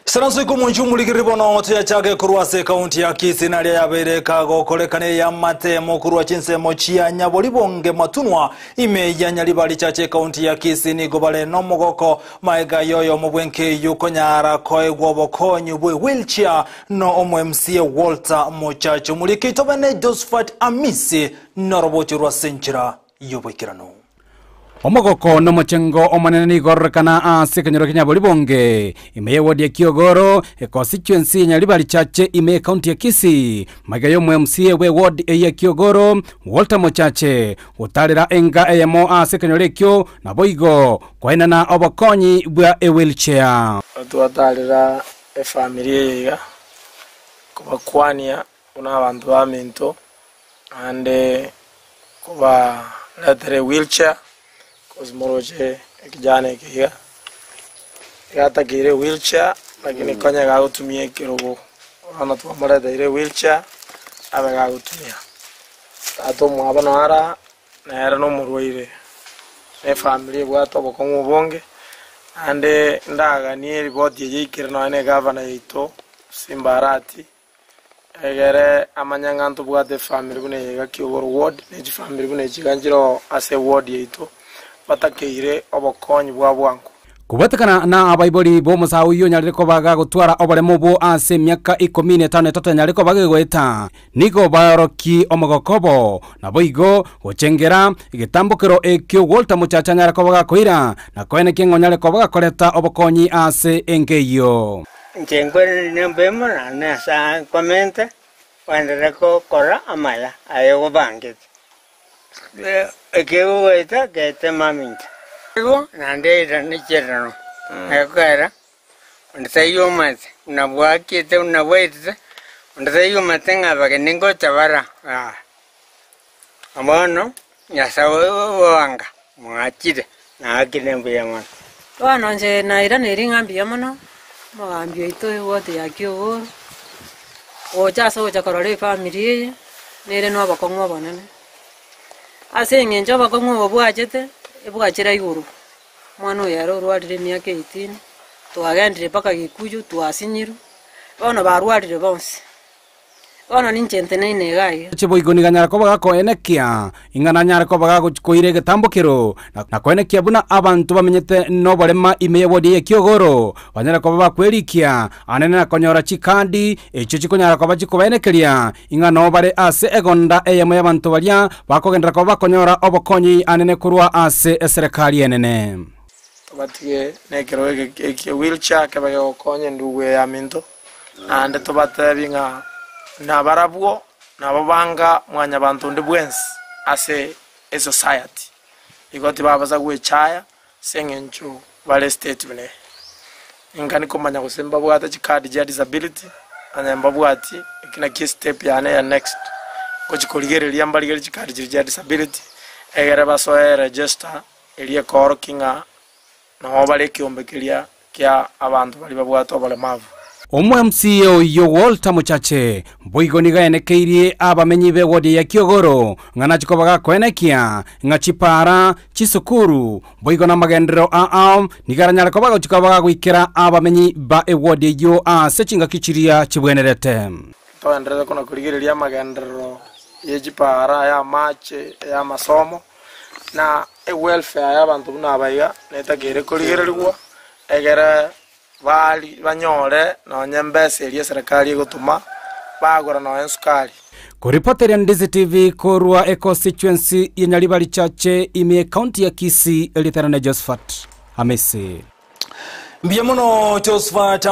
Saransu kumunchu mulikiribono tuya chake kuruwase kaunti ya Kisii na yabeire kago kolekane ya matemo kuruwa chinsemo chia nyabolibonge matunwa ime ya nyalibali chache kaunti ya Kisii ni gobale no mogoko maiga yoyo mubwenke yuko nyara koe gwoboko nyubwe wheelchair no MCA Walter Mochacho mulikito bene Josephat Amisi noroboti rwa senchira yubwekirano. Omogoko no mochengo omanene gorkana ase kanyoro kinyabolibonge ime wodi ya Kiogoro constituency nyalibali chache ime county ya Kisii magayo MCA we ward ya Kiogoro Walter Mochache utalira enga eyamo ase kanyoro kyo na boigo kwainana obokonyi bwa wheelchair tuwatalira family ya kubakwania una abantu bamento ande kuba letere wheelchair Osmoroje kijana kia hata kile wheelchair lakini konya ga gutumia kirogo ana twamara da ile wheelchair abaga gutumia ato mwabana ara na era no murwaire ne family bwa to bokongo bonge ande ndaga ni report yikira no ne governor yito Simbarati egere amanyanganto bwa de family bune ga Kiogoro ward ne family bune chiganjiro ase ward yito batakeire obokonyi bwa bwangu kubatakana na abaiboli bo musawu yo nyariko baga gutwara obaremo bo ase myaka 15 nyariko baga gweta niko baroki omogokobo na boigo gochengera igitambukiro ekyo Walter Mochache nyariko baga koira na koene kengonyale ko baga koleta obokonyi ase engeyo njengwe nembemo na sa komenta wandereko kora amala ayo banget Ekewo ita kete maminta. Ego nande ira ni cherano. Eko era. Ndayo mate. Unabwa kete unabwa ita. Ndayo mate ngaba keningo chabara. Amano nyasawo wanga. Mwachire na akinembe yamana. Wana nje na ira neringambi yamana. Mwambio ito wote ya Kiogoro. Ocha so chakorore family nere no bakongwa bonene. Asenge njoba kongo bwajete ebwachira iguru mwana yaro rwadire myaka 18 twagendire paka gikuju twasinyiru bana barwadire bonse bana ninchente nene gaye chiboigo ni ganyara ko baga ko enekia ingana nyara ko baga koire getambukiro na ko enekia buna abantu bamenyete no borema ime wodi ya Kiogoro banyara ko bakwerikia anene na konyora chikandi echo chikonyara ko bachikobenekeria ingana bare ase egonda eyemo y'abantu balia bakogendera ko bakonyora obokonyi anene kurwa ase serikali enene tobatige nekero eke wheelchair ke bayo konye nduwe ya minto ande tobatabinga na barabuo na babanga mwanya bantu ndibwensi ase a society igoti babaza gwechaya sengencho bale state bune ingani komanya kusemba bwata chikadi ya disability anyamba bwati ikina key step yane ya next kochikoligere liamba ligere chikadi ya disability egere baso register eliye koro kinga na obale kiombekelia kya abantu bali babwata obalemavu MCA yo Walter Mochache boigo ni gaenekeirie abamenyi be wodi ya Kiogoro ngana chikobaga koenekia ngachipara chisukuru boigo na magendero nigaranyara kobaga chikobaga gwikira abamenyi ba wodi yo sechinga kichiria chibwenerete to endere kono kuligirelia magendero yechipara ya mache ya masomo na welfare ya bantu nabaiga netagere kuligireligwa egere bali banyore no nyembese eliye serikali gutuma bagora no ensukali Kuripotera Ndizi TV korwa constituency ya Nyalibali chache ime county ya Kisii elitharane Josephat Amisi Mbiamono Josephat